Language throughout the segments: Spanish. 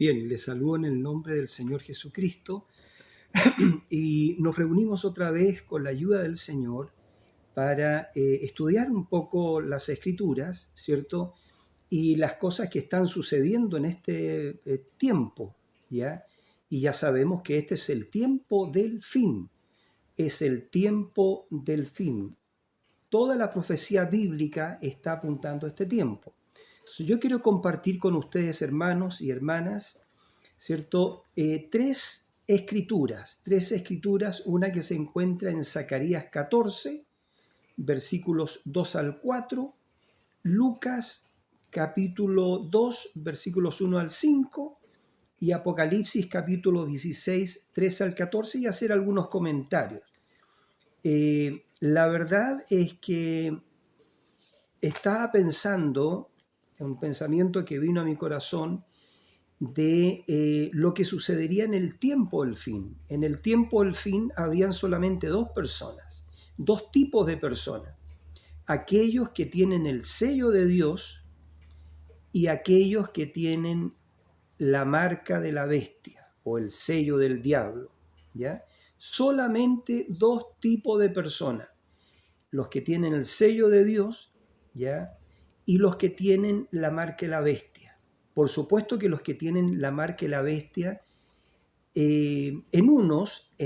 Bien, les saludo en el nombre del Señor Jesucristo y nos reunimos otra vez con la ayuda del Señor para estudiar un poco las Escrituras, ¿cierto? Y las cosas que están sucediendo en este tiempo, ¿ya? Y ya sabemos que este es el tiempo del fin, es el tiempo del fin. Toda la profecía bíblica está apuntando a este tiempo. Entonces, yo quiero compartir con ustedes, hermanos y hermanas, ¿cierto? Tres escrituras, una que se encuentra en Zacarías 14, versículos 2 al 4, Lucas capítulo 2, versículos 1 al 5, y Apocalipsis capítulo 16, 13 al 14, y hacer algunos comentarios. La verdad es que estaba pensando, un pensamiento que vino a mi corazón, de lo que sucedería en el tiempo del fin. En el tiempo del fin habían solamente dos personas, dos tipos de personas. Aquellos que tienen el sello de Dios y aquellos que tienen la marca de la bestia o el sello del diablo, ¿ya? Solamente dos tipos de personas. Los que tienen el sello de Dios, ¿ya? Y los que tienen la marca de la bestia. Por supuesto que los que tienen la marca de la bestia, en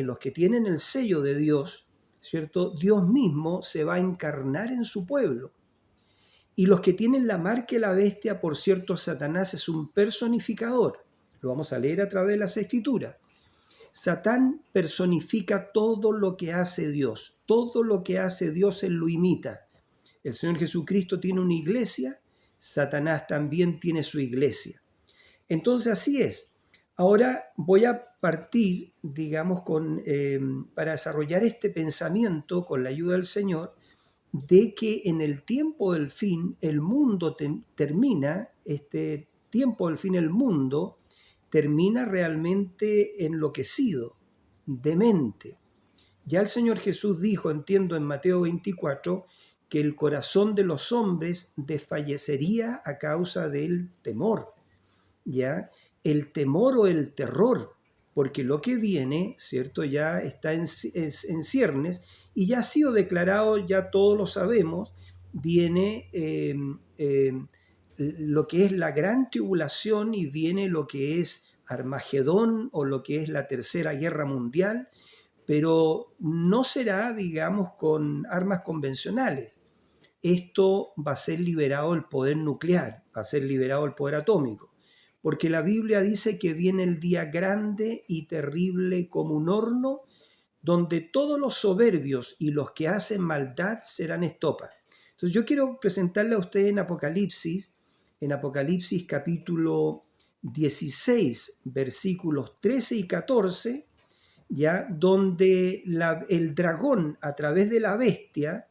los que tienen el sello de Dios, ¿cierto? Dios mismo se va a encarnar en su pueblo. Y los que tienen la marca de la bestia, por cierto, Satanás es un personificador. Lo vamos a leer a través de las Escrituras. Satán personifica todo lo que hace Dios. Todo lo que hace Dios, él lo imita. El Señor Jesucristo tiene una iglesia, Satanás también tiene su iglesia. Entonces así es. Ahora voy a partir, digamos, para desarrollar este pensamiento con la ayuda del Señor, de que en el tiempo del fin el mundo termina, este tiempo del fin el mundo termina realmente enloquecido, demente. Ya el Señor Jesús dijo, entiendo en Mateo 24, que el corazón de los hombres desfallecería a causa del temor, ¿ya? El temor o el terror, porque lo que viene, ¿cierto? Ya está en ciernes y ya ha sido declarado, ya todos lo sabemos, viene lo que es la gran tribulación y viene lo que es Armagedón o lo que es la Tercera Guerra Mundial, pero no será, digamos, con armas convencionales. Esto va a ser liberado el poder nuclear, va a ser liberado el poder atómico, porque la Biblia dice que viene el día grande y terrible como un horno, donde todos los soberbios y los que hacen maldad serán estopa. Entonces yo quiero presentarle a ustedes en Apocalipsis capítulo 16, versículos 13 y 14, ya, donde el dragón a través de la bestia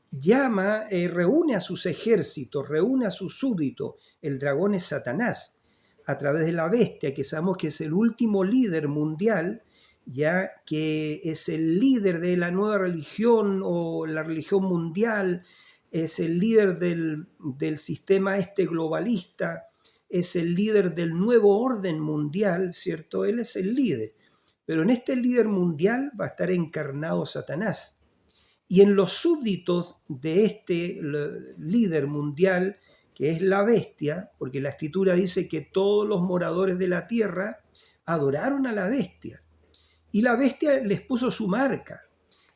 llama, reúne a sus ejércitos, reúne a sus súbditos. El dragón es Satanás, a través de la bestia, que sabemos que es el último líder mundial, ya que es el líder de la nueva religión o la religión mundial, es el líder del sistema globalista, es el líder del nuevo orden mundial, ¿cierto? Él es el líder. Pero en este líder mundial va a estar encarnado Satanás. Y en los súbditos de este líder mundial, que es la bestia, porque la Escritura dice que todos los moradores de la tierra adoraron a la bestia. Y la bestia les puso su marca.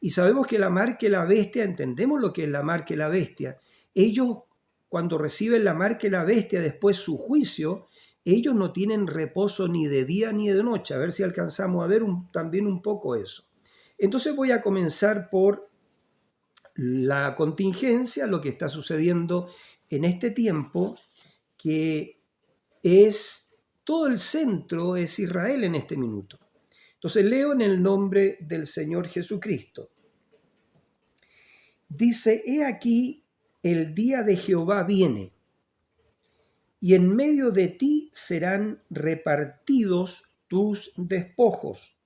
Y sabemos que la marca de la bestia, entendemos lo que es la marca de la bestia. Ellos, cuando reciben la marca de la bestia, después su juicio, ellos no tienen reposo ni de día ni de noche. A ver si alcanzamos a ver también un poco eso. Entonces voy a comenzar por la contingencia, lo que está sucediendo en este tiempo, que es todo el centro, es Israel en este minuto. Entonces leo en el nombre del Señor Jesucristo. Dice, he aquí, el día de Jehová viene, y en medio de ti serán repartidos tus despojos,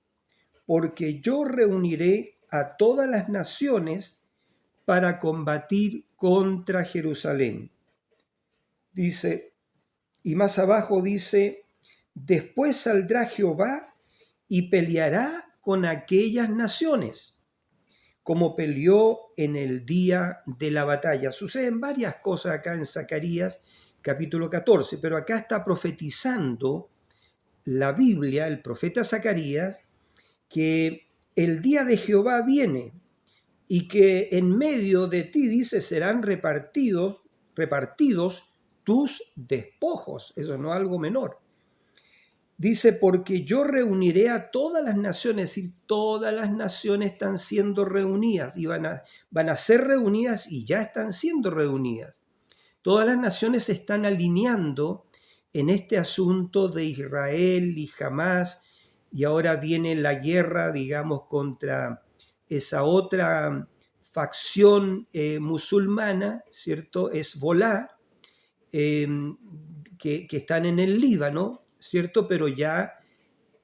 porque yo reuniré a todas las naciones para combatir contra Jerusalén. Dice, y más abajo dice, Después saldrá Jehová y peleará con aquellas naciones, como peleó en el día de la batalla. Suceden varias cosas acá en Zacarías capítulo 14, pero acá está profetizando la Biblia, el profeta Zacarías, que el día de Jehová viene y que en medio de ti, dice, serán repartidos tus despojos. Eso no es algo menor. Dice, porque yo reuniré a todas las naciones, es decir, todas las naciones están siendo reunidas y van a ser reunidas y ya están siendo reunidas. Todas las naciones se están alineando en este asunto de Israel y Hamás, y ahora viene la guerra, digamos, contra esa otra facción musulmana, ¿cierto? Hezbolá, que están en el Líbano, ¿cierto? Pero ya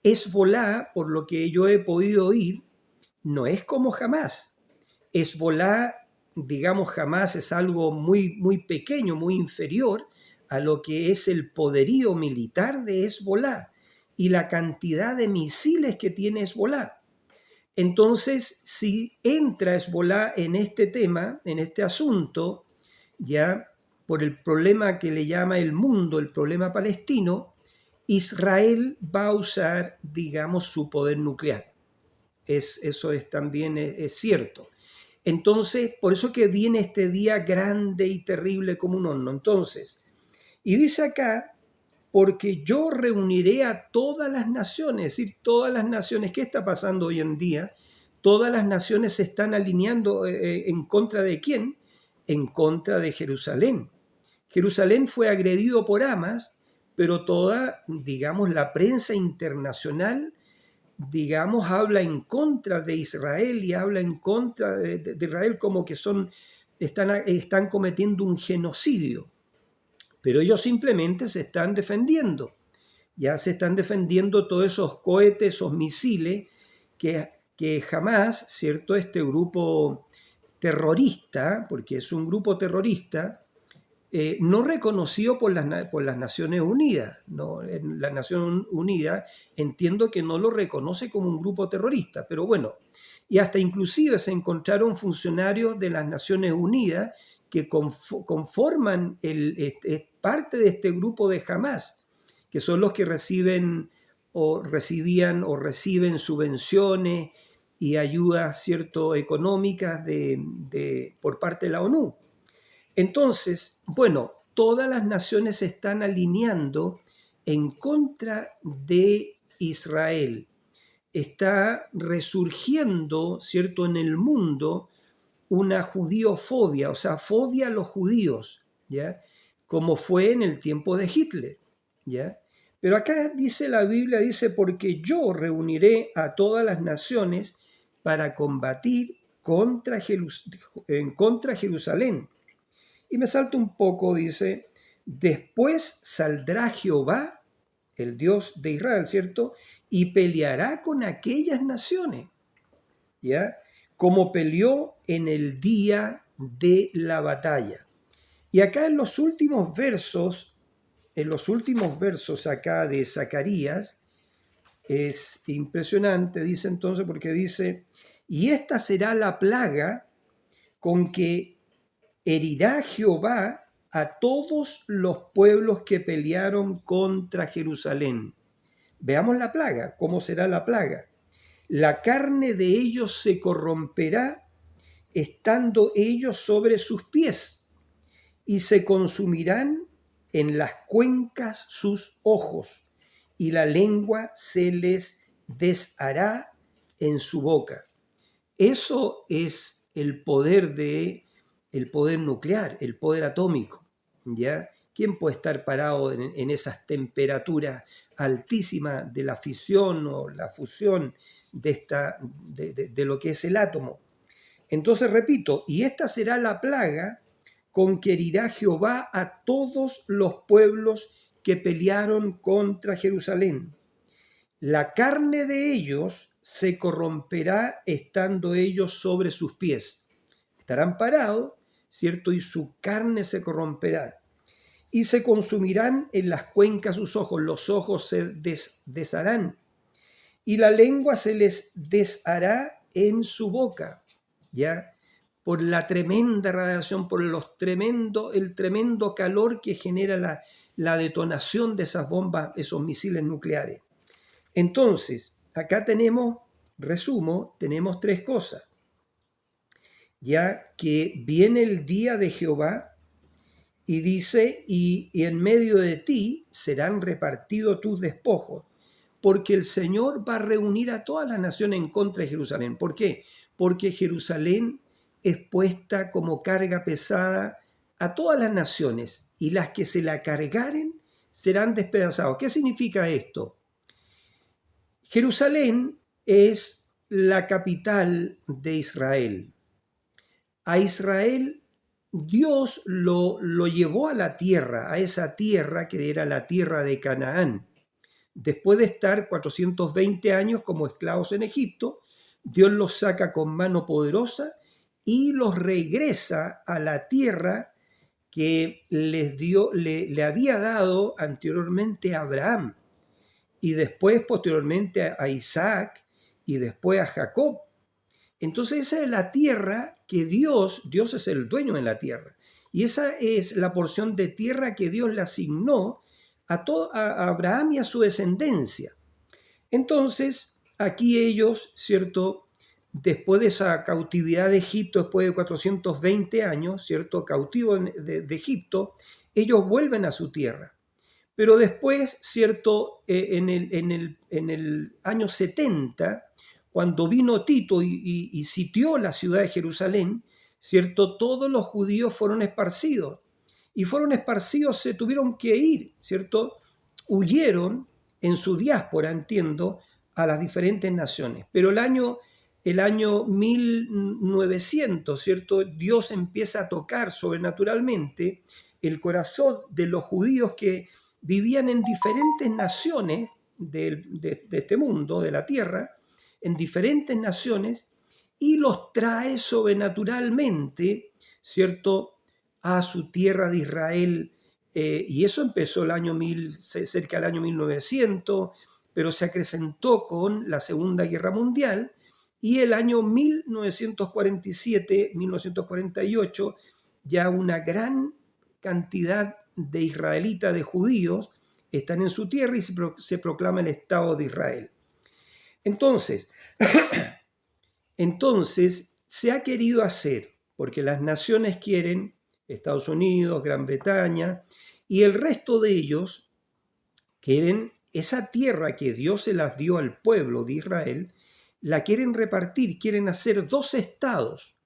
Hezbolá, por lo que yo he podido oír, no es como Hamás. Hezbolá, digamos, Hamás es algo muy, muy pequeño, muy inferior a lo que es el poderío militar de Hezbolá y la cantidad de misiles que tiene Hezbolá. Entonces, si entra Hezbolá en este tema, en este asunto, ya por el problema que le llama el mundo, el problema palestino, Israel va a usar, digamos, su poder nuclear. Eso también es cierto. Entonces, por eso que viene este día grande y terrible como un horno. Entonces, y dice acá, porque yo reuniré a todas las naciones, es decir, todas las naciones. ¿Qué está pasando hoy en día? Todas las naciones se están alineando en contra de ¿quién? En contra de Jerusalén. Jerusalén fue agredido por Hamas, pero toda, digamos, la prensa internacional, digamos, habla en contra de Israel y habla en contra de Israel como que están cometiendo un genocidio. Pero ellos simplemente se están defendiendo. Ya se están defendiendo todos esos cohetes, esos misiles que jamás, ¿cierto? Este grupo terrorista, porque es un grupo terrorista, no reconocido por las Naciones Unidas. ¿No? La Nación Unida entiendo que no lo reconoce como un grupo terrorista, pero bueno, y hasta inclusive se encontraron funcionarios de las Naciones Unidas que conforman parte de este grupo de Hamás, que son los que reciben o recibían o reciben subvenciones y ayudas, ¿cierto?, económicas por parte de la ONU. Entonces, bueno, todas las naciones se están alineando en contra de Israel. Está resurgiendo, ¿cierto?, en el mundo una judiofobia, o sea, fobia a los judíos, ¿ya? Como fue en el tiempo de Hitler, ¿ya? Pero acá dice la Biblia, dice, porque yo reuniré a todas las naciones para combatir en contra Jerusalén. Y me salto un poco, dice, después saldrá Jehová, el Dios de Israel, ¿cierto? Y peleará con aquellas naciones, ¿ya? Como peleó en el día de la batalla. Y acá en los últimos versos acá de Zacarías, es impresionante, dice entonces, porque dice, y esta será la plaga con que herirá Jehová a todos los pueblos que pelearon contra Jerusalén. Veamos la plaga, ¿cómo será la plaga? La carne de ellos se corromperá, estando ellos sobre sus pies, y se consumirán en las cuencas sus ojos, y la lengua se les deshará en su boca. Eso es el poder nuclear, el poder atómico, ¿ya? ¿Quién puede estar parado en esas temperaturas altísimas de la fisión o la fusión de lo que es el átomo? Entonces repito, y esta será la plaga con que herirá Jehová a todos los pueblos que pelearon contra Jerusalén. La carne de ellos se corromperá estando ellos sobre sus pies. Estarán parados, ¿cierto? Y su carne se corromperá. y se consumirán en las cuencas sus ojos, los ojos se desharán, y la lengua se les deshará en su boca, ¿ya? Por la tremenda radiación, por el tremendo calor que genera la detonación de esas bombas, esos misiles nucleares. Entonces, acá tenemos, resumo, tenemos tres cosas. Ya que viene el día de Jehová y dice, y en medio de ti serán repartidos tus despojos, porque el Señor va a reunir a todas las naciones en contra de Jerusalén. ¿Por qué? Porque Jerusalén es puesta como carga pesada a todas las naciones, y las que se la cargaren serán despedazados. ¿Qué significa esto? Jerusalén es la capital de Israel. A Israel Dios lo llevó a la tierra, a esa tierra que era la tierra de Canaán. Después de estar 420 años como esclavos en Egipto, Dios los saca con mano poderosa y los regresa a la tierra que les dio, le había dado anteriormente a Abraham y después posteriormente a Isaac y después a Jacob. Entonces esa es la tierra que Dios es el dueño de la tierra. Y esa es la porción de tierra que Dios le asignó a Abraham y a su descendencia. Entonces, aquí ellos, ¿cierto? Después de esa cautividad de Egipto, después de 420 años, ¿cierto? Cautivos de Egipto, ellos vuelven a su tierra. Pero después, ¿cierto? En el año 70, cuando vino Tito y sitió la ciudad de Jerusalén, ¿cierto? Todos los judíos fueron esparcidos. Y fueron esparcidos, se tuvieron que ir, ¿cierto? Huyeron en su diáspora, entiendo, a las diferentes naciones. Pero el año 1900, ¿cierto? Dios empieza a tocar sobrenaturalmente el corazón de los judíos que vivían en diferentes naciones de este mundo, de la tierra, en diferentes naciones, y los trae sobrenaturalmente, ¿cierto?, a su tierra de Israel. Y eso empezó cerca del año 1900, pero se acrecentó con la Segunda Guerra Mundial, y el año 1947, 1948, ya una gran cantidad de israelitas, de judíos, están en su tierra y se proclama el Estado de Israel. Entonces, se ha querido hacer, porque las naciones quieren, Estados Unidos, Gran Bretaña, y el resto de ellos quieren esa tierra que Dios se las dio al pueblo de Israel, la quieren repartir, quieren hacer dos estados,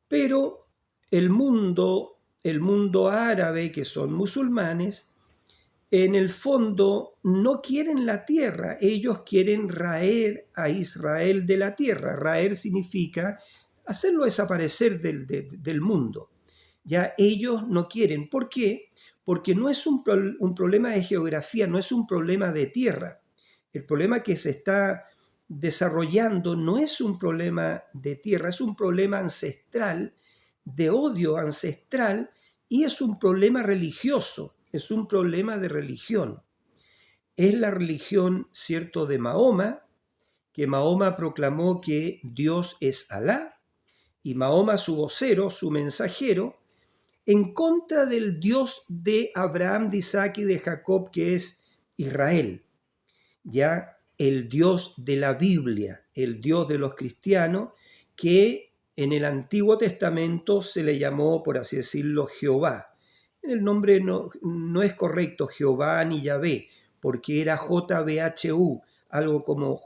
pero el mundo árabe, que son musulmanes, en el fondo no quieren la tierra, ellos quieren raer a Israel de la tierra. Raer significa hacerlo desaparecer del mundo. Ya ellos no quieren. ¿Por qué? Porque no es un problema de geografía, no es un problema de tierra. El problema que se está desarrollando no es un problema de tierra, es un problema ancestral, de odio ancestral, y es un problema religioso, es un problema de religión. Es la religión, cierto, de Mahoma, que Mahoma proclamó que Dios es Alá, y Mahoma, su vocero, su mensajero, en contra del Dios de Abraham, de Isaac y de Jacob, que es Israel. Ya el Dios de la Biblia, el Dios de los cristianos, que en el Antiguo Testamento se le llamó, por así decirlo, Jehová. El nombre no es correcto, Jehová ni Yahvé, porque era JBHU, algo como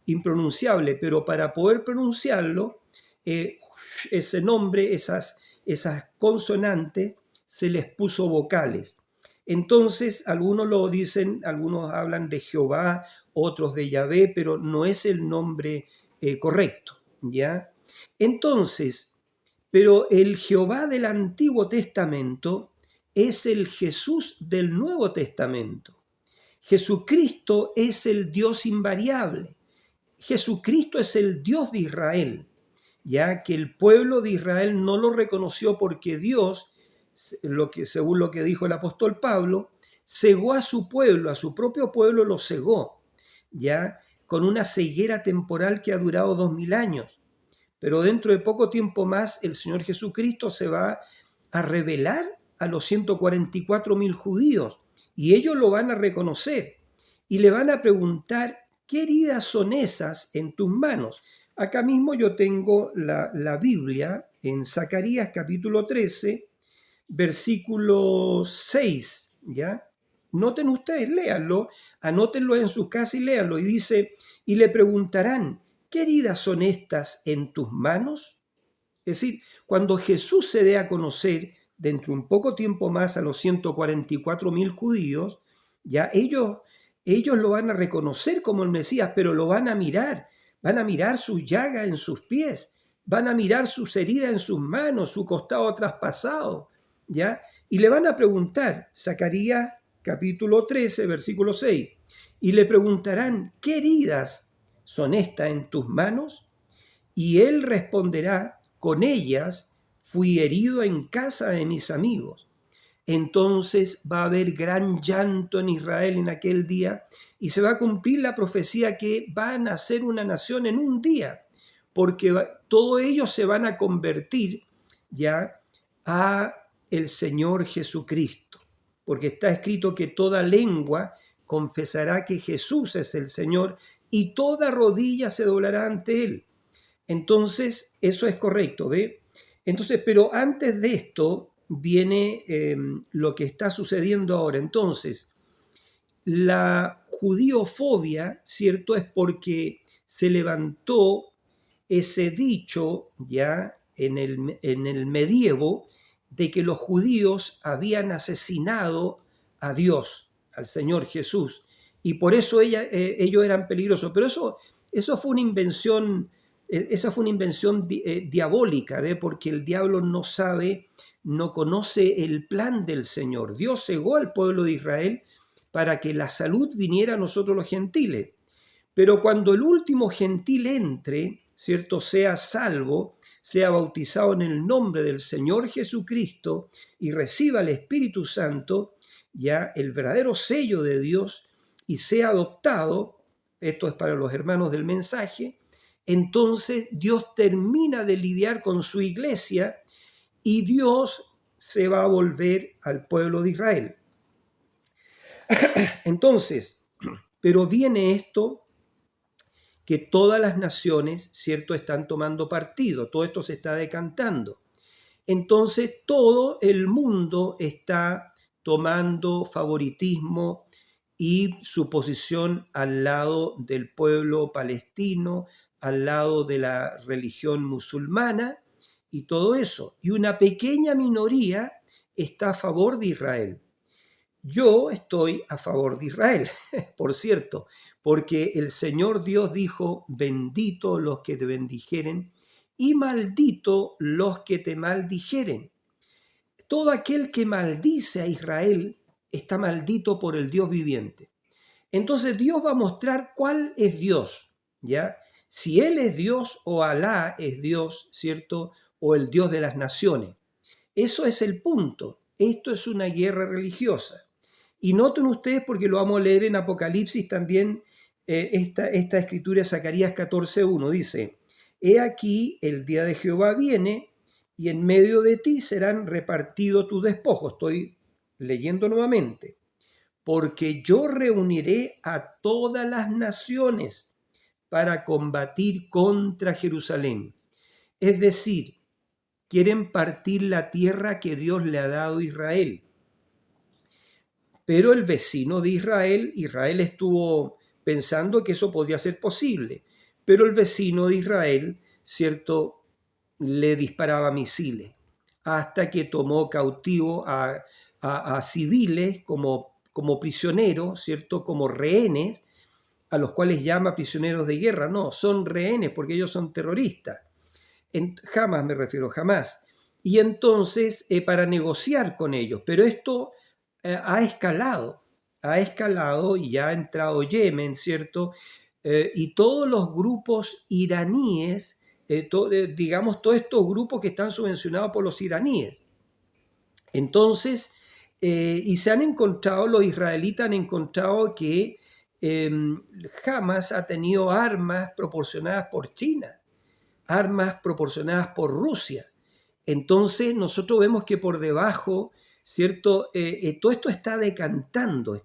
impronunciable, pero para poder pronunciarlo, ese nombre, esas consonantes, se les puso vocales. Entonces, algunos lo dicen, algunos hablan de Jehová, otros de Yahvé, pero no es el nombre correcto, ¿ya? Entonces, pero el Jehová del Antiguo Testamento es el Jesús del Nuevo Testamento. Jesucristo es el Dios invariable. Jesucristo es el Dios de Israel, ya que el pueblo de Israel no lo reconoció porque Dios según lo que dijo el apóstol Pablo, cegó a su pueblo, a su propio pueblo lo cegó, ya con una ceguera temporal que ha durado 2000 años. Pero dentro de poco tiempo más el Señor Jesucristo se va a revelar a los 144.000 judíos y ellos lo van a reconocer y le van a preguntar, ¿qué heridas son esas en tus manos? Acá mismo yo tengo la Biblia en Zacarías capítulo 13, versículo 6, ¿ya? Noten ustedes, léanlo, anótenlo en sus casas y léanlo. Y dice, y le preguntarán, ¿qué heridas son estas en tus manos? Es decir, cuando Jesús se dé a conocer dentro de un poco tiempo más a los 144.000 judíos, ya ellos lo van a reconocer como el Mesías, pero lo van a mirar su llaga en sus pies, van a mirar sus heridas en sus manos, su costado traspasado, ¿ya? Y le van a preguntar, Zacarías capítulo 13, versículo 6, y le preguntarán, ¿qué heridas son estas en tus manos? Y él responderá, con ellas fui herido en casa de mis amigos. Entonces va a haber gran llanto en Israel en aquel día y se va a cumplir la profecía que van a ser una nación en un día, porque todos ellos se van a convertir ya a el Señor Jesucristo, porque está escrito que toda lengua confesará que Jesús es el Señor y toda rodilla se doblará ante él. Entonces, eso es correcto, ¿ve? Entonces, pero antes de esto viene lo que está sucediendo ahora. Entonces, la judiofobia, ¿cierto? Es porque se levantó ese dicho ya en el medievo de que los judíos habían asesinado a Dios, al Señor Jesús, y por eso ellos eran peligrosos. Pero eso fue una invención, esa fue una invención diabólica, ¿ve? Porque el diablo no sabe, no conoce el plan del Señor. Dios cegó al pueblo de Israel para que la salud viniera a nosotros los gentiles. Pero cuando el último gentil entre, ¿cierto?, sea salvo, sea bautizado en el nombre del Señor Jesucristo y reciba el Espíritu Santo, ya el verdadero sello de Dios, y sea adoptado, esto es para los hermanos del mensaje, entonces Dios termina de lidiar con su iglesia y Dios se va a volver al pueblo de Israel. Entonces, pero viene esto que todas las naciones, ¿cierto?, están tomando partido, todo esto se está decantando. Entonces todo el mundo está tomando favoritismo y su posición al lado del pueblo palestino, al lado de la religión musulmana y todo eso. Y una pequeña minoría está a favor de Israel. Yo estoy a favor de Israel, por cierto, porque el Señor Dios dijo, bendito los que te bendijeren y maldito los que te maldijeren. Todo aquel que maldice a Israel está maldito por el Dios viviente. Entonces Dios va a mostrar cuál es Dios, ¿ya? Si Él es Dios o Alá es Dios, ¿cierto? O el Dios de las naciones. Eso es el punto. Esto es una guerra religiosa. Y noten ustedes, porque lo vamos a leer en Apocalipsis también, esta escritura de Zacarías 14:1 dice, he aquí el día de Jehová viene y en medio de ti serán repartidos tus despojos. Estoy leyendo nuevamente. Porque yo reuniré a todas las naciones para combatir contra Jerusalén. Es decir, quieren partir la tierra que Dios le ha dado a Israel. Pero el vecino de Israel estuvo pensando que eso podía ser posible, pero el vecino de Israel, ¿cierto?, le disparaba misiles, hasta que tomó cautivo a civiles como prisioneros, ¿cierto?, como rehenes, a los cuales llama prisioneros de guerra. No, son rehenes porque ellos son terroristas. Jamás me refiero, jamás. Y entonces, para negociar con ellos, pero esto ha escalado y ya ha entrado Yemen, ¿cierto? Y todos los grupos iraníes, digamos, todos estos grupos que están subvencionados por los iraníes. Entonces, y se han encontrado, los israelitas han encontrado que Hamas ha tenido armas proporcionadas por China, armas proporcionadas por Rusia. Entonces nosotros vemos que por debajo, ¿cierto? Todo esto está decantando,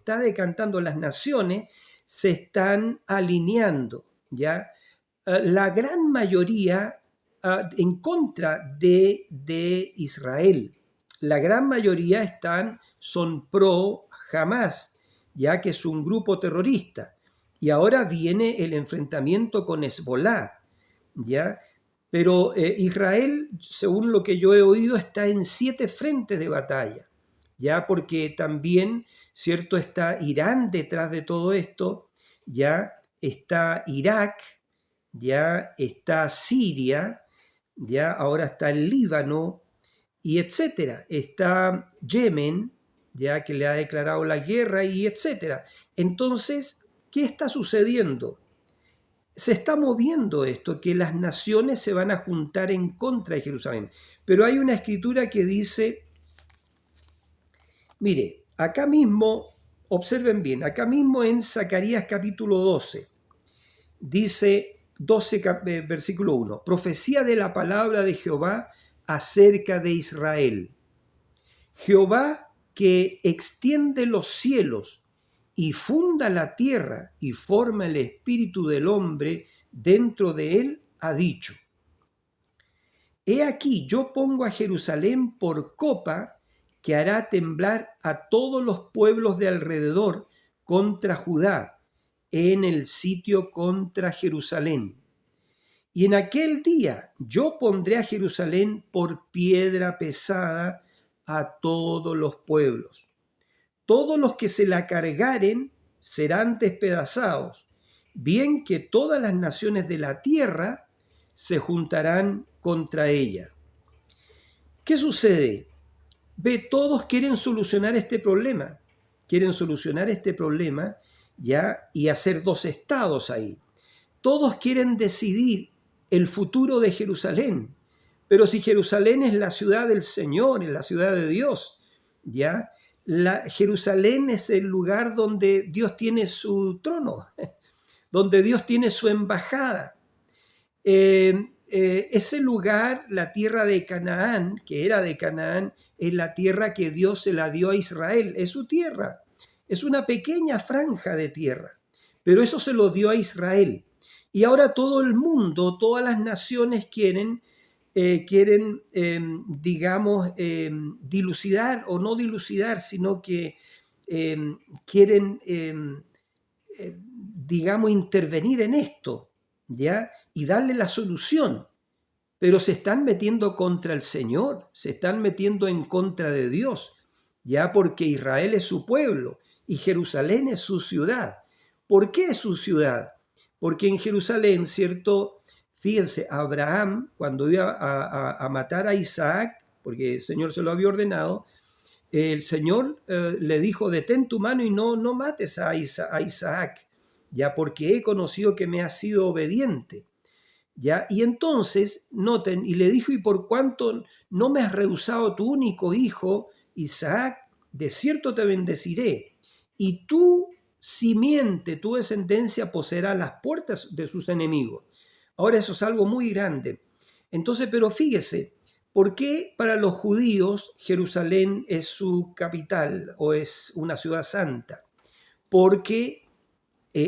las naciones se están alineando, ¿ya? La gran mayoría en contra de Israel. La gran mayoría son pro Hamas, ya que es un grupo terrorista. Y ahora viene el enfrentamiento con Hezbollah, ¿ya? Pero Israel, según lo que yo he oído, está en 7 frentes de batalla, ya porque también, cierto, está Irán detrás de todo esto, ya está Irak, ya está Siria, ya ahora está el Líbano y etcétera. Está Yemen, ya que le ha declarado la guerra y etcétera. Entonces, ¿qué está sucediendo? Se está moviendo esto, que las naciones se van a juntar en contra de Jerusalén. Pero hay una escritura que dice, mire, acá mismo, observen bien, acá mismo en Zacarías capítulo 12, dice 12 versículo 1, profecía de la palabra de Jehová acerca de Israel. Jehová que extiende los cielos y funda la tierra y forma el espíritu del hombre dentro de él, ha dicho: He aquí, yo pongo a Jerusalén por copa que hará temblar a todos los pueblos de alrededor contra Judá, en el sitio contra Jerusalén. Y en aquel día yo pondré a Jerusalén por piedra pesada a todos los pueblos. Todos los que se la cargaren serán despedazados, bien que todas las naciones de la tierra se juntarán contra ella. ¿Qué sucede? Todos quieren solucionar este problema. Quieren solucionar este problema, ¿ya? Y hacer 2 estados ahí. Todos quieren decidir el futuro de Jerusalén. Pero si Jerusalén es la ciudad del Señor, es la ciudad de Dios, ¿ya? Jerusalén es el lugar donde Dios tiene su trono, donde Dios tiene su embajada. Ese lugar, la tierra de Canaán, que era de Canaán, es la tierra que Dios se la dio a Israel, es su tierra, es una pequeña franja de tierra, pero eso se lo dio a Israel. Y ahora todo el mundo, todas las naciones quieren digamos, dilucidar o no dilucidar, sino que quieren, digamos, intervenir en esto, ¿ya? Y darle la solución. Pero se están metiendo contra el Señor, se están metiendo en contra de Dios, ya porque Israel es su pueblo y Jerusalén es su ciudad. ¿Por qué es su ciudad? Porque en Jerusalén, ¿cierto? Fíjense, Abraham, cuando iba a matar a Isaac, porque el Señor se lo había ordenado, el Señor le dijo: detén tu mano y no mates a Isaac, ya porque he conocido que me has sido obediente. ¿Ya? Y entonces, noten, y le dijo: y por cuanto no me has rehusado tu único hijo, Isaac, de cierto te bendeciré, y tu simiente, tu descendencia, poseerá las puertas de sus enemigos. Ahora eso es algo muy grande. Entonces, pero fíjese, ¿por qué para los judíos Jerusalén es su capital o es una ciudad santa? Porque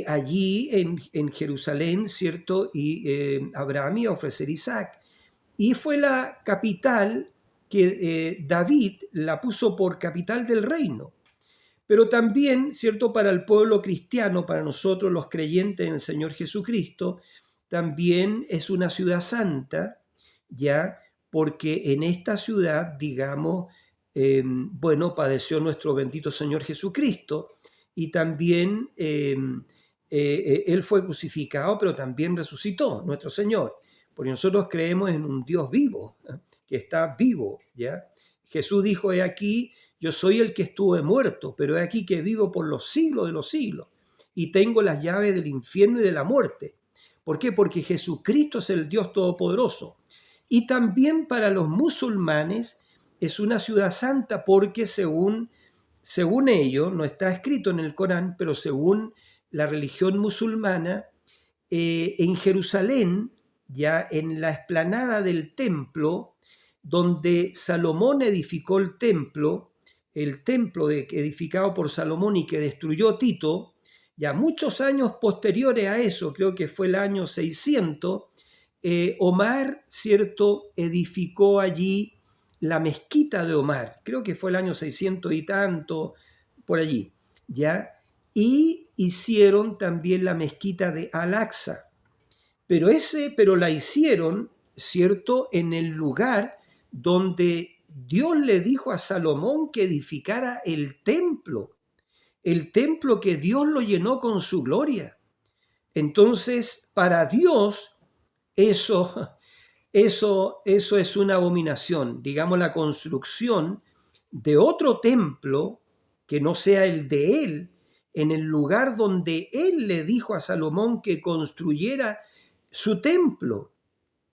allí en Jerusalén, ¿cierto? Y Abraham iba a ofrecer Isaac. Y fue la capital que David la puso por capital del reino. Pero también, ¿cierto? Para el pueblo cristiano, para nosotros los creyentes en el Señor Jesucristo, también es una ciudad santa, ¿ya? Porque en esta ciudad, digamos, bueno, padeció nuestro bendito Señor Jesucristo y también Él fue crucificado, pero también resucitó, nuestro Señor. Porque nosotros creemos en un Dios vivo, que está vivo, ¿ya? Jesús dijo: he aquí, yo soy el que estuve muerto, pero he aquí que vivo por los siglos de los siglos y tengo las llaves del infierno y de la muerte. ¿Por qué? Porque Jesucristo es el Dios Todopoderoso. Y también para los musulmanes, es una ciudad santa porque según ellos, no está escrito en el Corán, pero según la religión musulmana, en Jerusalén, ya en la explanada del templo, donde Salomón edificó el templo edificado por Salomón y que destruyó Tito, ya muchos años posteriores a eso, creo que fue el año 600, Omar, ¿cierto?, edificó allí la mezquita de Omar, creo que fue el año 600 y tanto, por allí, ¿ya? Y hicieron también la mezquita de Al-Aqsa, pero la hicieron, ¿cierto?, en el lugar donde Dios le dijo a Salomón que edificara el templo que Dios lo llenó con su gloria. Entonces, para Dios, eso, eso es una abominación, digamos, la construcción de otro templo que no sea el de él, en el lugar donde él le dijo a Salomón que construyera su templo,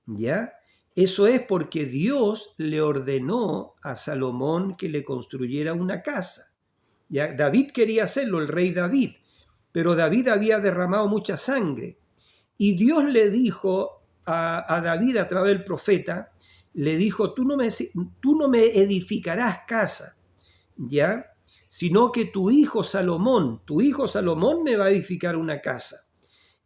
¿ya? Eso es porque Dios le ordenó a Salomón que le construyera una casa. ¿Ya? David quería hacerlo, el rey David, pero David había derramado mucha sangre. Y Dios le dijo a David a través del profeta, le dijo, tú no me edificarás casa, ¿ya? Sino que tu hijo Salomón me va a edificar una casa.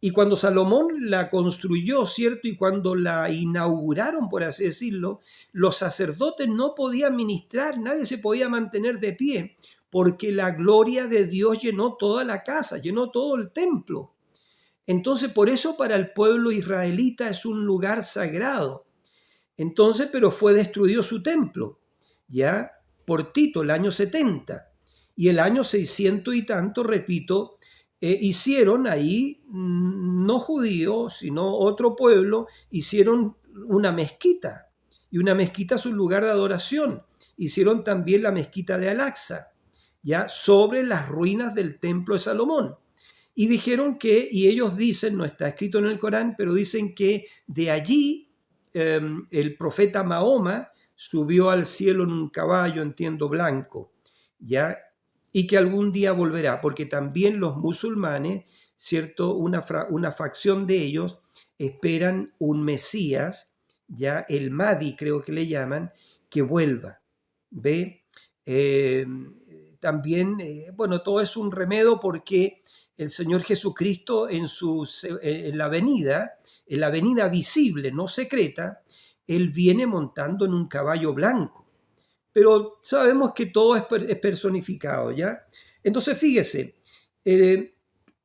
Y cuando Salomón la construyó, ¿cierto? Y cuando la inauguraron, por así decirlo, los sacerdotes no podían ministrar, nadie se podía mantener de pie, porque la gloria de Dios llenó toda la casa, llenó todo el templo. Entonces, por eso para el pueblo israelita es un lugar sagrado. Entonces, pero fue destruido su templo, ya por Tito, el año 70. Y el año 600 y tanto, repito, hicieron ahí, no judíos, sino otro pueblo, hicieron una mezquita. Y una mezquita es un lugar de adoración. Hicieron también la mezquita de Al-Aqsa, ya sobre las ruinas del templo de Salomón. Y dijeron que, y ellos dicen, no está escrito en el Corán, pero dicen que de allí el profeta Mahoma subió al cielo en un caballo, entiendo, blanco, ¿ya? Y que algún día volverá, porque también los musulmanes, ¿cierto? Una facción de ellos esperan un Mesías, ya el Mahdi creo que le llaman, que vuelva, ¿ve? También, bueno, todo es un remedio porque el Señor Jesucristo en la venida visible, no secreta, Él viene montando en un caballo blanco. Pero sabemos que todo es personificado, ¿ya? Entonces, fíjese,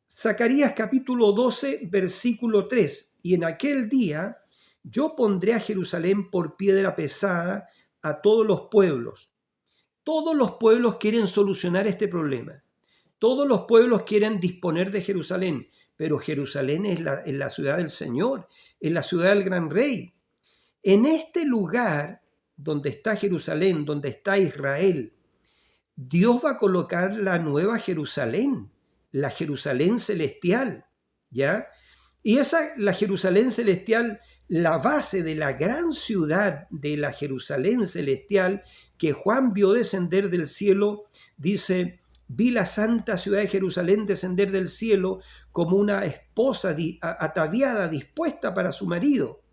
Zacarías capítulo 12, versículo 3, y en aquel día yo pondré a Jerusalén por piedra pesada a todos los pueblos. Todos los pueblos quieren solucionar este problema. Todos los pueblos quieren disponer de Jerusalén, pero Jerusalén es la ciudad del Señor, es la ciudad del gran rey. En este lugar donde está Jerusalén, donde está Israel, Dios va a colocar la nueva Jerusalén, la Jerusalén celestial, ¿ya? Y la Jerusalén celestial, la base de la gran ciudad de la Jerusalén celestial que Juan vio descender del cielo, dice, vi la santa ciudad de Jerusalén descender del cielo como una esposa ataviada, dispuesta para su marido.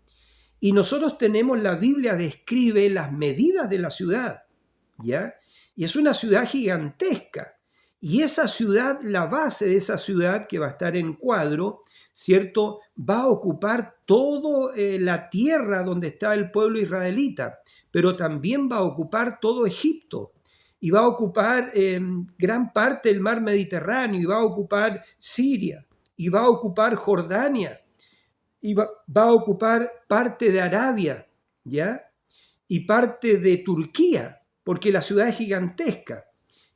Y nosotros tenemos, la Biblia describe las medidas de la ciudad, ¿ya? Y es una ciudad gigantesca. Y esa ciudad, la base de esa ciudad que va a estar en cuadro, ¿cierto? Va a ocupar toda la tierra donde está el pueblo israelita, pero también va a ocupar todo Egipto. Y va a ocupar gran parte del mar Mediterráneo, y va a ocupar Siria, y va a ocupar Jordania, y va a ocupar parte de Arabia, ¿ya? Y parte de Turquía, porque la ciudad es gigantesca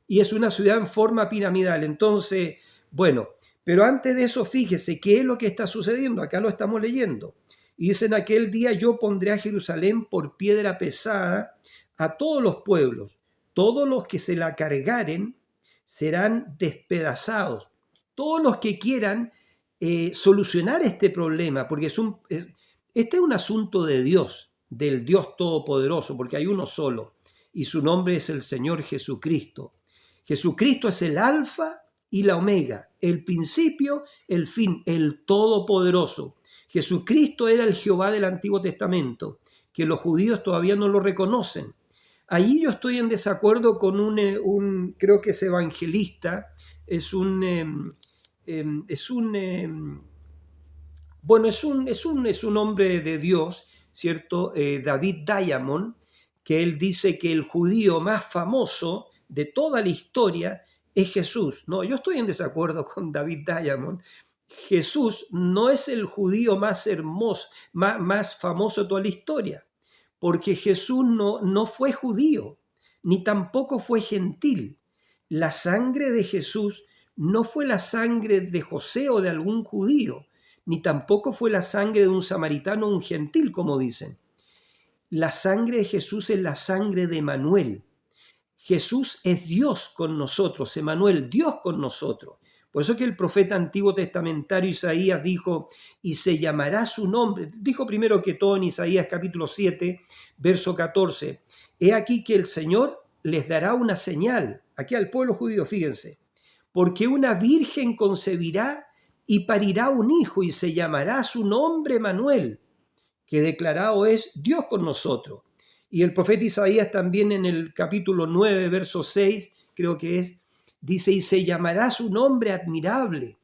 y es una ciudad en forma piramidal. Entonces, bueno, pero antes de eso, fíjese qué es lo que está sucediendo. Acá lo estamos leyendo. Y dice, en aquel día yo pondré a Jerusalén por piedra pesada a todos los pueblos. Todos los que se la cargaren serán despedazados. Todos los que quieran solucionar este problema, porque este es un asunto de Dios, del Dios Todopoderoso, porque hay uno solo. y su nombre es el Señor Jesucristo. Jesucristo es el Alfa y la Omega, el principio, el fin, el Todopoderoso. Jesucristo era el Jehová del Antiguo Testamento, que los judíos todavía no lo reconocen. Allí yo estoy en desacuerdo con creo que es evangelista, es un hombre de Dios, ¿cierto? David Diamond, que él dice que el judío más famoso de toda la historia es Jesús. No, yo estoy en desacuerdo con David Diamond. Jesús no es el judío más hermoso, más famoso de toda la historia, porque Jesús no fue judío, ni tampoco fue gentil. La sangre de Jesús no fue la sangre de José o de algún judío, ni tampoco fue la sangre de un samaritano o un gentil, como dicen. La sangre de Jesús es la sangre de Emanuel. Jesús es Dios con nosotros, Emanuel, Dios con nosotros. Por eso que el profeta antiguo testamentario Isaías dijo, y se llamará su nombre. Dijo primero que todo en Isaías capítulo 7, verso 14. He aquí que el Señor les dará una señal, aquí al pueblo judío, fíjense, porque una virgen concebirá y parirá un hijo y se llamará su nombre Emanuel, que declarado es Dios con nosotros. Y el profeta Isaías también en el capítulo 9, verso 6, creo que es, dice, y se llamará su nombre admirable,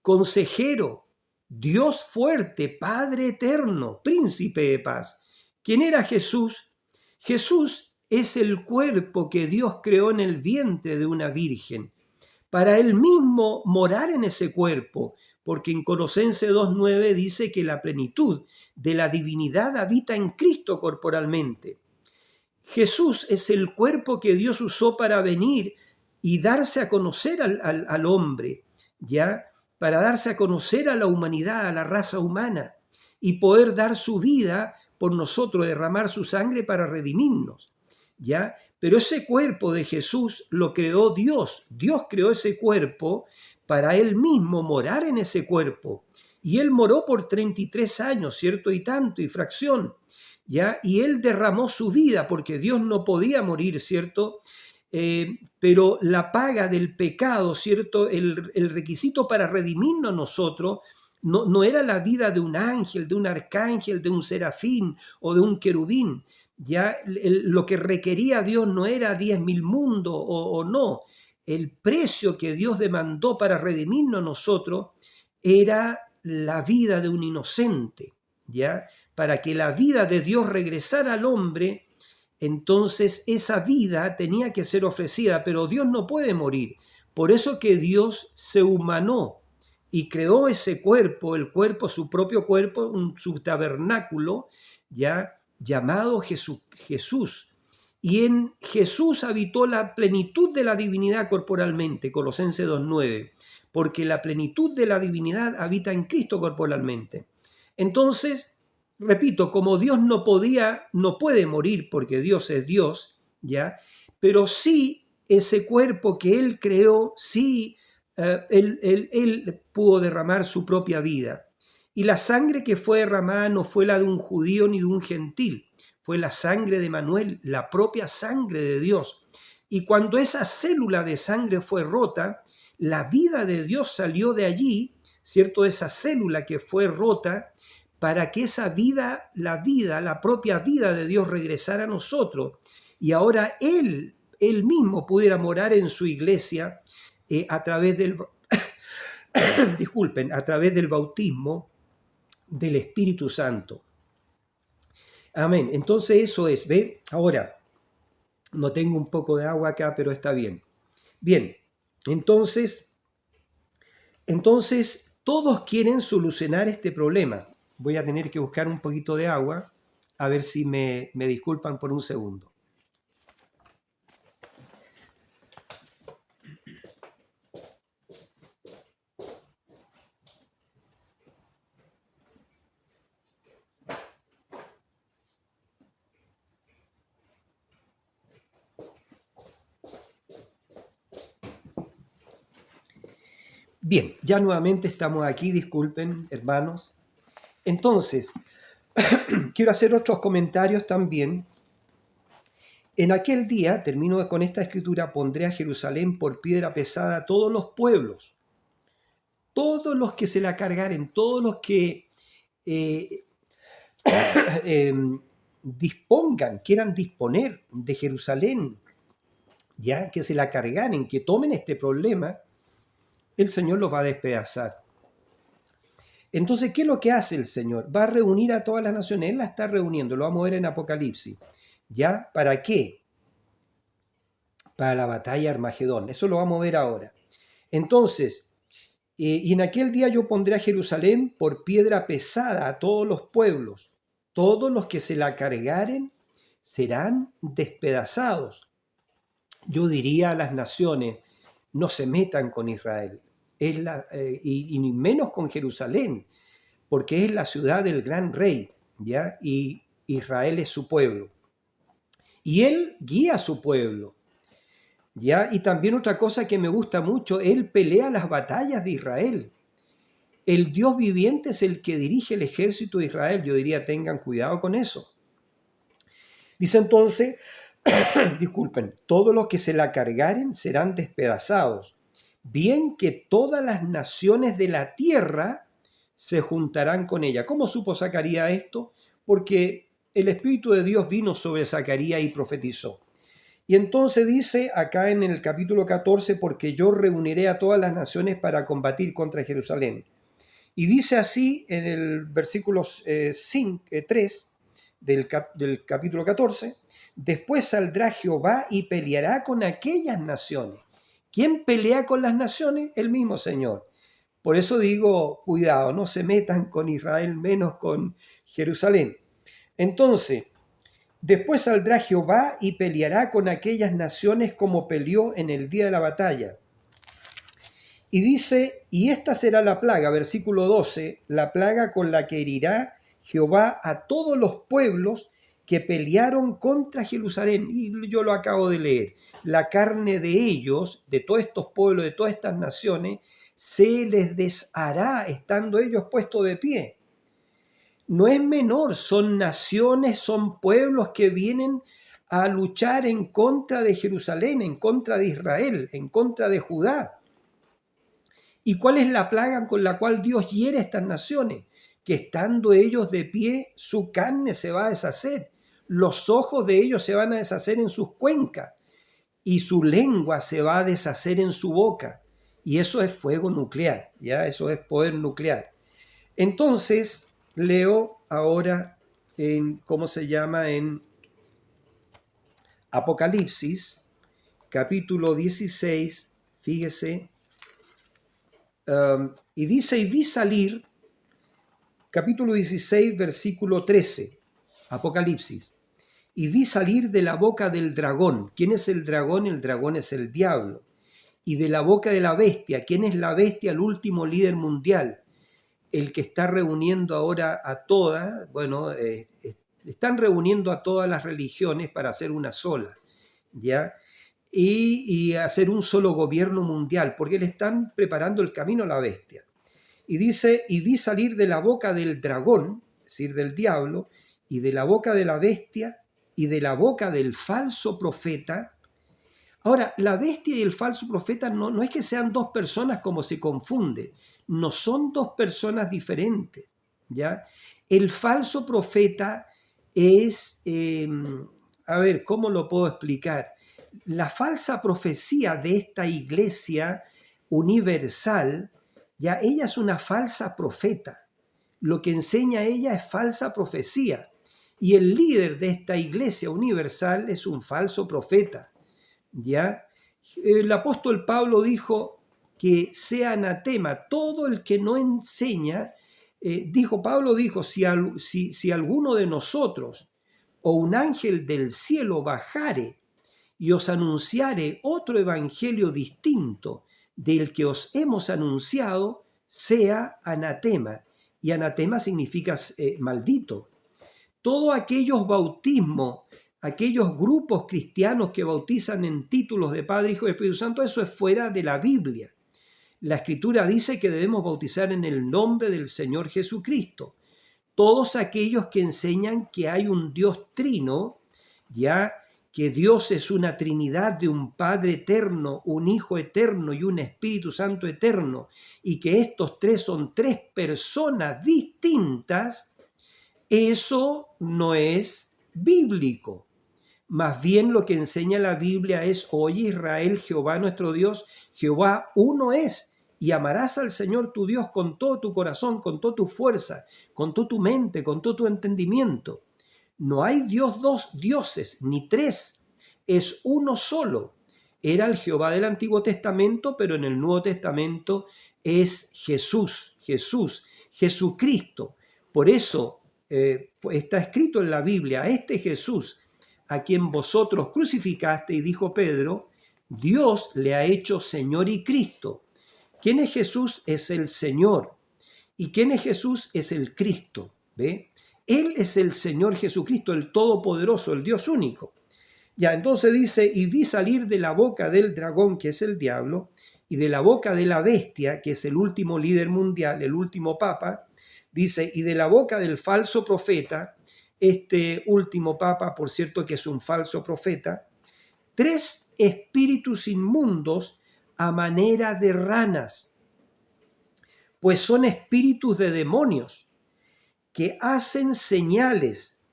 consejero, Dios fuerte, Padre eterno, príncipe de paz. ¿Quién era Jesús? Jesús es el cuerpo que Dios creó en el vientre de una virgen, para él mismo morar en ese cuerpo, porque en Colosenses 2:9 dice que la plenitud de la divinidad habita en Cristo corporalmente. Jesús es el cuerpo que Dios usó para venir y darse a conocer al hombre, ¿ya? Para darse a conocer a la humanidad, a la raza humana, y poder dar su vida por nosotros, derramar su sangre para redimirnos, ¿ya? Pero ese cuerpo de Jesús lo creó Dios. Dios creó ese cuerpo para él mismo morar en ese cuerpo. Y él moró por 33 años, ¿cierto? Y tanto, y fracción, ¿ya? Y él derramó su vida porque Dios no podía morir, ¿cierto? Pero la paga del pecado, ¿cierto? El requisito para redimirnos a nosotros no era la vida de un ángel, de un arcángel, de un serafín o de un querubín. Ya lo que requería Dios no era 10.000 mundos o no. El precio que Dios demandó para redimirnos a nosotros era la vida de un inocente, ¿ya? Para que la vida de Dios regresara al hombre, entonces esa vida tenía que ser ofrecida, pero Dios no puede morir. Por eso que Dios se humanó y creó ese cuerpo, el cuerpo, su propio cuerpo, su tabernáculo, ¿ya? Llamado Jesús. Y en Jesús habitó la plenitud de la divinidad corporalmente, Colosenses 2:9, porque la plenitud de la divinidad habita en Cristo corporalmente. Entonces, repito, como Dios no puede morir porque Dios es Dios, ¿ya? Pero sí ese cuerpo que Él creó, sí, él pudo derramar su propia vida. Y la sangre que fue derramada no fue la de un judío ni de un gentil, fue la sangre de Emanuel, la propia sangre de Dios. Y cuando esa célula de sangre fue rota, la vida de Dios salió de allí, ¿cierto? Esa célula que fue rota, para que esa vida, la propia vida de Dios regresara a nosotros. Y ahora Él mismo pudiera morar en su iglesia a través del, disculpen, a través del bautismo del Espíritu Santo. Amén. Entonces eso es, ¿ve? Ahora, no tengo un poco de agua acá, pero está bien. Bien, entonces todos quieren solucionar este problema. Voy a tener que buscar un poquito de agua, a ver si me disculpan por un segundo. Bien, ya nuevamente estamos aquí, disculpen, hermanos. Entonces, quiero hacer otros comentarios también. En aquel día, termino con esta escritura, pondré a Jerusalén por piedra pesada a todos los pueblos, todos los que se la cargaren, todos los que eh, eh, dispongan, quieran disponer de Jerusalén, ya que se la cargaren, que tomen este problema, el Señor los va a despedazar. Entonces, ¿qué es lo que hace el Señor? Va a reunir a todas las naciones. Él la está reuniendo, lo vamos a ver en Apocalipsis. ¿Ya? ¿Para qué? Para la batalla de Armagedón. Eso lo vamos a ver ahora. Entonces, y en aquel día yo pondré a Jerusalén por piedra pesada a todos los pueblos. Todos los que se la cargaren serán despedazados. Yo diría a las naciones, no se metan con Israel, y ni menos con Jerusalén, porque es la ciudad del gran rey, ¿ya? Y Israel es su pueblo. Y él guía a su pueblo, ¿ya? Y también otra cosa que me gusta mucho, él pelea las batallas de Israel. El Dios viviente es el que dirige el ejército de Israel. Yo diría, tengan cuidado con eso. Dice entonces, disculpen, todos los que se la cargaren serán despedazados. Bien que todas las naciones de la tierra se juntarán con ella. ¿Cómo supo Zacarías esto? Porque el Espíritu de Dios vino sobre Zacarías y profetizó. Y entonces dice acá en el capítulo 14, porque yo reuniré a todas las naciones para combatir contra Jerusalén. Y dice así en el versículo 3 del capítulo 14, después saldrá Jehová y peleará con aquellas naciones. ¿Quién pelea con las naciones? El mismo Señor. Por eso digo, cuidado, no se metan con Israel, menos con Jerusalén. Entonces, después saldrá Jehová y peleará con aquellas naciones como peleó en el día de la batalla. Y dice, y esta será la plaga, versículo 12, la plaga con la que herirá Jehová a todos los pueblos que pelearon contra Jerusalén. Y yo lo acabo de leer. La carne de ellos, de todos estos pueblos, de todas estas naciones, se les deshará estando ellos puestos de pie. No es menor, son naciones, son pueblos que vienen a luchar en contra de Jerusalén, en contra de Israel, en contra de Judá. ¿Y cuál es la plaga con la cual Dios hiere a estas naciones? Que estando ellos de pie, su carne se va a deshacer, los ojos de ellos se van a deshacer en sus cuencas y su lengua se va a deshacer en su boca. Y eso es fuego nuclear, ¿ya? Eso es poder nuclear. Entonces, leo ahora ¿cómo se llama? En Apocalipsis, capítulo 16, fíjese, y dice, y vi salir, capítulo 16, versículo 13, Apocalipsis, y vi salir de la boca del dragón. ¿Quién es el dragón? El dragón es el diablo. Y de la boca de la bestia. ¿Quién es la bestia? El último líder mundial, el que está reuniendo ahora a todas, bueno, están reuniendo a todas las religiones para hacer una sola, ¿ya? Y hacer un solo gobierno mundial, porque le están preparando el camino a la bestia. Y dice, y vi salir de la boca del dragón, es decir, del diablo, y de la boca de la bestia, y de la boca del falso profeta. Ahora, la bestia y el falso profeta no es que sean dos personas como se confunde, no son dos personas diferentes, ¿ya? El falso profeta es, a ver, ¿cómo lo puedo explicar? La falsa profecía de esta iglesia universal, ya ella es una falsa profeta. Lo que enseña ella es falsa profecía. Y el líder de esta iglesia universal es un falso profeta, ¿ya? El apóstol Pablo dijo que sea anatema todo el que no enseña. Pablo dijo, si alguno de nosotros o un ángel del cielo bajare y os anunciare otro evangelio distinto del que os hemos anunciado, sea anatema. Y anatema significa maldito. Todos aquellos bautismos, aquellos grupos cristianos que bautizan en títulos de Padre, Hijo y Espíritu Santo, eso es fuera de la Biblia. La Escritura dice que debemos bautizar en el nombre del Señor Jesucristo. Todos aquellos que enseñan que hay un Dios trino, ya, que Dios es una Trinidad de un Padre eterno, un Hijo eterno y un Espíritu Santo eterno, y que estos tres son tres personas distintas, eso no es bíblico. Más bien lo que enseña la Biblia es: oye Israel, Jehová nuestro Dios, Jehová uno es, y amarás al Señor tu Dios con todo tu corazón, con toda tu fuerza, con toda tu mente, con todo tu entendimiento. No hay dos dioses, ni tres, es uno solo. Era el Jehová del Antiguo Testamento, pero en el Nuevo Testamento es Jesús, Jesucristo. Por eso está escrito en la Biblia: a este Jesús, a quien vosotros crucificaste, y dijo Pedro, Dios le ha hecho Señor y Cristo. ¿Quién es Jesús? Es el Señor. ¿Y quién es Jesús? Es el Cristo. ¿Ve? Él es el Señor Jesucristo, el Todopoderoso, el Dios único. Ya, entonces dice: y vi salir de la boca del dragón, que es el diablo, y de la boca de la bestia, que es el último líder mundial, el último papa, dice, y de la boca del falso profeta, este último papa, por cierto, que es un falso profeta, tres espíritus inmundos a manera de ranas, pues son espíritus de demonios que hacen señales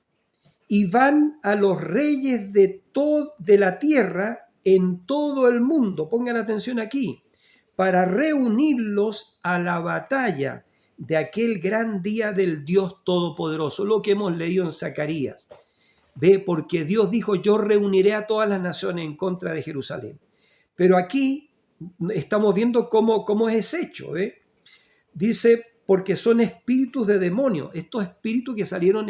y van a los reyes de la tierra en todo el mundo. Pongan atención aquí: para reunirlos a la batalla de aquel gran día del Dios Todopoderoso. Lo que hemos leído en Zacarías. Ve, porque Dios dijo: yo reuniré a todas las naciones en contra de Jerusalén. Pero aquí estamos viendo cómo es ese hecho. ¿Ve? Dice: porque son espíritus de demonios. Estos espíritus que salieron...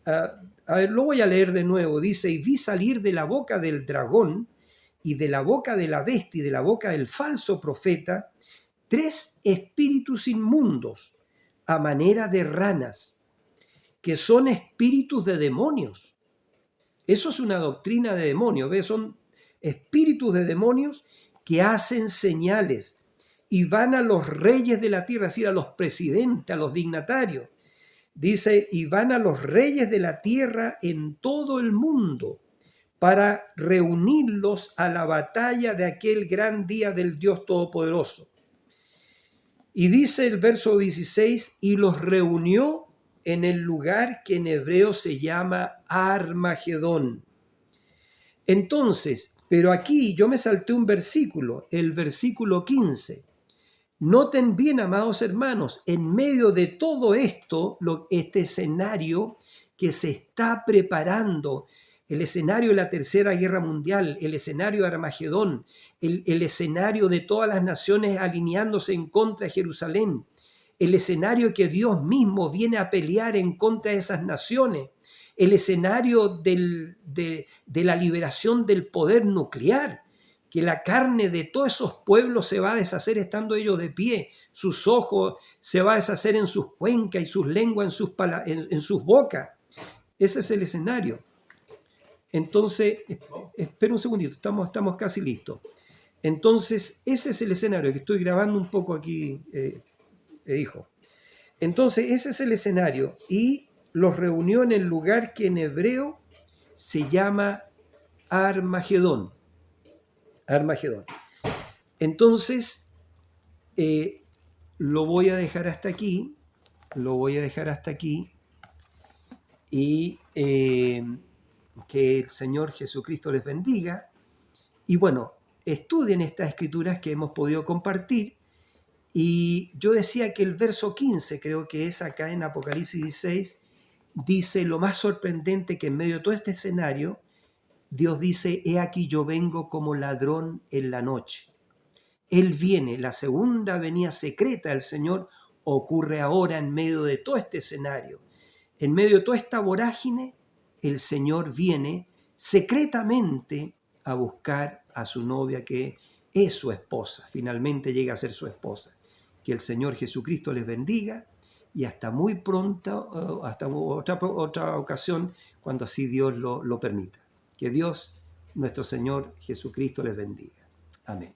a ver, lo voy a leer de nuevo. Dice: y vi salir de la boca del dragón y de la boca de la bestia y de la boca del falso profeta tres espíritus inmundos a manera de ranas, que son espíritus de demonios. Eso es una doctrina de demonios. ¿Ves? Son espíritus de demonios que hacen señales y van a los reyes de la tierra, es decir, a los presidentes, a los dignatarios. Dice: y van a los reyes de la tierra en todo el mundo para reunirlos a la batalla de aquel gran día del Dios Todopoderoso. Y dice el verso 16: y los reunió en el lugar que en hebreo se llama Armagedón. Entonces, pero aquí yo me salté un versículo, el versículo 15. Noten bien, amados hermanos, en medio de todo esto, este escenario que se está preparando, el escenario de la Tercera Guerra Mundial, el escenario de Armagedón, el escenario de todas las naciones alineándose en contra de Jerusalén, el escenario que Dios mismo viene a pelear en contra de esas naciones, el escenario de la liberación del poder nuclear, que la carne de todos esos pueblos se va a deshacer estando ellos de pie, sus ojos se va a deshacer en sus cuencas y sus lenguas en sus bocas. Ese es el escenario. Entonces, espera un segundito, estamos casi listos. Entonces, ese es el escenario, que estoy grabando un poco aquí, hijo. Entonces, ese es el escenario, y los reunió en el lugar que en hebreo se llama Armagedón. Armagedón. Entonces, lo voy a dejar hasta aquí, y que el Señor Jesucristo les bendiga. Y bueno, estudien estas escrituras que hemos podido compartir. Y yo decía que el verso 15, creo que es acá en Apocalipsis 16, dice lo más sorprendente, que en medio de todo este escenario, Dios dice: he aquí yo vengo como ladrón en la noche. Él viene, la segunda venida secreta del Señor ocurre ahora en medio de todo este escenario. En medio de toda esta vorágine, el Señor viene secretamente a buscar a su novia, que es su esposa. Finalmente llega a ser su esposa. Que el Señor Jesucristo les bendiga, y hasta muy pronto, hasta otra ocasión, cuando así Dios lo permita. Que Dios, nuestro Señor Jesucristo, les bendiga. Amén.